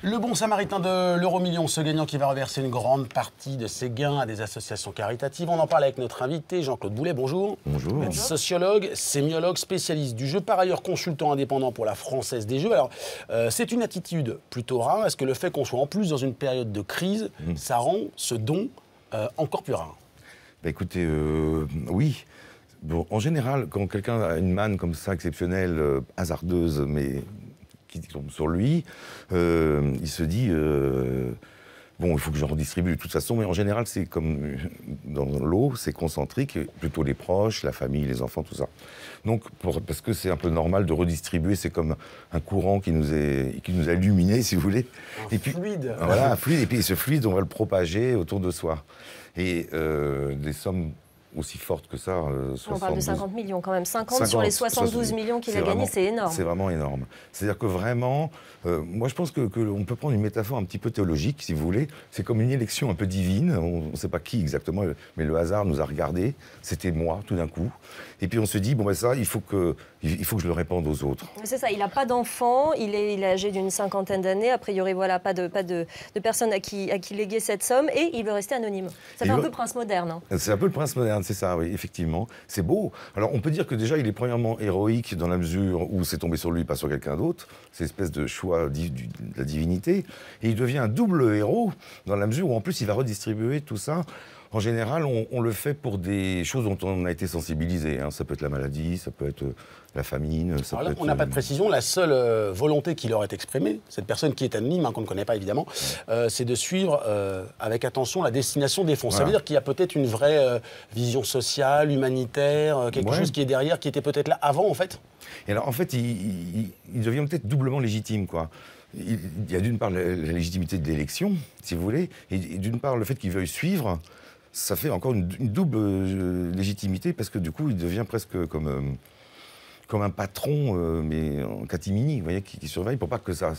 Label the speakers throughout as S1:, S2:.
S1: Le bon samaritain de l'euro-million, ce gagnant qui va reverser une grande partie de ses gains à des associations caritatives. On en parle avec notre invité, Jean-Claude Boulet. Bonjour.
S2: Bonjour.
S1: Vous êtes sociologue, sémiologue, spécialiste du jeu, par ailleurs consultant indépendant pour la Française des Jeux. Alors, c'est une attitude plutôt rare. Est-ce que le fait qu'on soit en plus dans une période de crise, ça rend ce don encore plus rare?
S2: Bah écoutez, oui. Bon, en général, quand quelqu'un a une manne comme ça, exceptionnelle, hasardeuse, mais qui tombe sur lui, il se dit bon, il faut que je redistribue de toute façon, mais en général, c'est comme dans l'eau, c'est concentrique, plutôt les proches, la famille, les enfants, tout ça. Donc, parce que c'est un peu normal de redistribuer, c'est comme un courant qui nous a illuminés, si vous voulez.
S1: Fluide.
S2: Voilà, un fluide, et puis ce fluide, on va le propager autour de soi. Et des sommes aussi forte que ça.
S3: On parle de 50 millions quand même. 50 sur les 72 millions qu'il a gagnés, c'est énorme.
S2: C'est vraiment énorme. C'est-à-dire que vraiment, moi je pense qu'on peut prendre une métaphore un petit peu théologique, si vous voulez. C'est comme une élection un peu divine. On ne sait pas qui exactement, mais le hasard nous a regardés. C'était moi, tout d'un coup. Et puis on se dit, bon ben ça, il faut que je le répande aux autres.
S3: C'est ça, il n'a pas d'enfant, il est âgé d'une cinquantaine d'années. A priori, voilà, pas de personne à qui léguer cette somme. Et il veut rester anonyme. Ça fait un peu Prince moderne. Hein.
S2: C'est un peu le Prince moderne. C'est ça, oui, effectivement. C'est beau. Alors, on peut dire que déjà, il est premièrement héroïque dans la mesure où c'est tombé sur lui, pas sur quelqu'un d'autre. C'est une espèce de choix de la divinité. Et il devient un double héros dans la mesure où, en plus, il va redistribuer tout ça. En général, on le fait pour des choses dont on a été sensibilisé. Hein. Ça peut être la maladie, ça peut être la famine.
S1: Alors là, on n'a pas de précision. La seule volonté qui leur est exprimée, cette personne qui est anonyme, hein, qu'on ne connaît pas évidemment, c'est de suivre avec attention la destination des fonds. Voilà. Ça veut dire qu'il y a peut-être une vraie vision sociale, humanitaire, quelque chose qui est derrière, qui était peut-être là avant en fait.
S2: Et alors en fait, il devient peut-être doublement légitime, quoi. Il y a d'une part la légitimité de l'élection, si vous voulez, et d'une part le fait qu'il veuille suivre. Ça fait encore une double légitimité parce que du coup, il devient presque comme un patron, mais en catimini, vous voyez, qui surveille pour pas que ça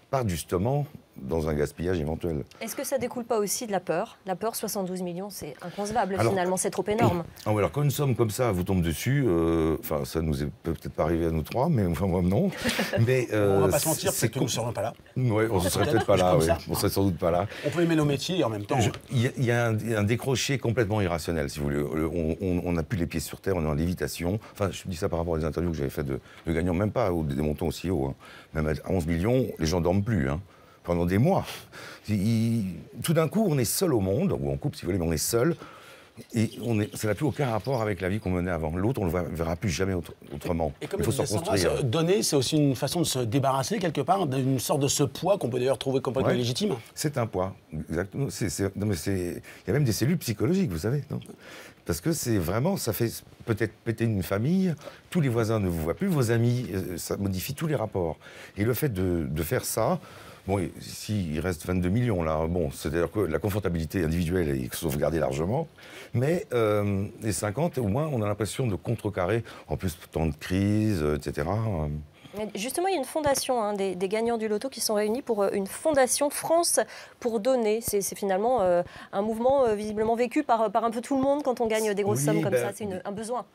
S2: parte justement dans un gaspillage éventuel.
S3: Est-ce que ça découle pas aussi de la peur? La peur, 72 millions, c'est inconcevable finalement, c'est trop énorme.
S2: Alors quand une somme comme ça vous tombe dessus, enfin ça nous est peut-être pas arrivé à nous trois, mais enfin moi non. Mais
S1: on va pas se mentir, c'est que nous ne serions pas là.
S2: Oui, on ne serait peut-être pas là, on serait sans doute pas là.
S1: On peut aimer nos métiers et en même temps.
S2: Il y a un décroché complètement irrationnel, si vous voulez. On n'a plus les pieds sur terre, on est en lévitation. Enfin, je dis ça par rapport aux interviews que j'avais faites de gagnants, même pas des montants aussi hauts. Hein. Même à 11 millions, les gens dorment plus. Hein. Pendant des mois. Tout d'un coup, on est seul au monde, ou en couple si vous voulez, mais on est seul, et ça n'a plus aucun rapport avec la vie qu'on menait avant. L'autre, on ne le verra plus jamais autrement.
S1: Et comme
S2: il faut se reconstruire.
S1: Donner, c'est aussi une façon de se débarrasser quelque part d'une sorte de ce poids qu'on peut d'ailleurs trouver complètement légitime.
S2: C'est un poids, exactement. Il y a même des cellules psychologiques, vous savez. Non, parce que c'est vraiment, ça fait peut-être péter une famille, tous les voisins ne vous voient plus, vos amis, ça modifie tous les rapports. Et le fait de faire ça, bon, ici, il reste 22 millions, là. Bon, c'est-à-dire que la confortabilité individuelle est sauvegardée largement. Mais les 50, au moins, on a l'impression de contrecarrer, en plus, temps de crise, etc.
S3: Justement, il y a une fondation des gagnants du loto qui sont réunis pour une fondation France pour donner. C'est finalement un mouvement visiblement vécu par un peu tout le monde quand on gagne des grosses sommes comme ça. C'est un besoin.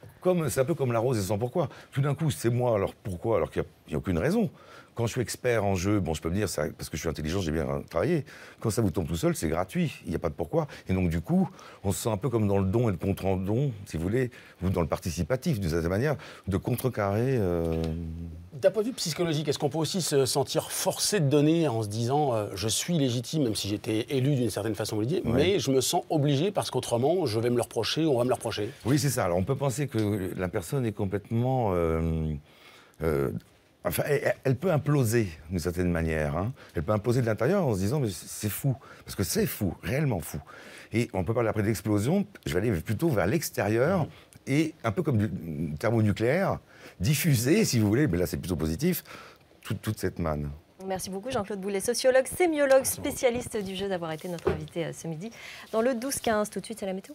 S2: C'est un peu comme la rose et sans pourquoi. Tout d'un coup, c'est moi, alors pourquoi? Alors qu'il n'y a aucune raison. Quand je suis expert en jeu, bon, je peux me dire, ça, parce que je suis intelligent, j'ai bien travaillé. Quand ça vous tombe tout seul, c'est gratuit, il n'y a pas de pourquoi. Et donc, du coup, on se sent un peu comme dans le don et le contre-don, si vous voulez, ou dans le participatif, d'une certaine manière, de contrecarrer.
S1: D'un point de vue psychologique, est-ce qu'on peut aussi se sentir forcé de donner en se disant je suis légitime, même si j'étais élu d'une certaine façon, vous le dites, mais je me sens obligé parce qu'autrement, je vais me le reprocher, on va me le reprocher?
S2: Oui, c'est ça. Alors, on peut penser que la personne est complètement. Enfin, elle peut imploser d'une certaine manière. Hein. Elle peut imploser de l'intérieur en se disant mais c'est fou. Parce que c'est fou, réellement fou. Et on peut parler après d'explosion, je vais aller plutôt vers l'extérieur et un peu comme du thermonucléaire, diffuser, si vous voulez, mais là c'est plutôt positif, toute cette manne.
S3: Merci beaucoup Jean-Claude Boulet, sociologue, sémiologue, spécialiste du jeu, d'avoir été notre invité ce midi dans le 12-15. Tout de suite, c'est la météo.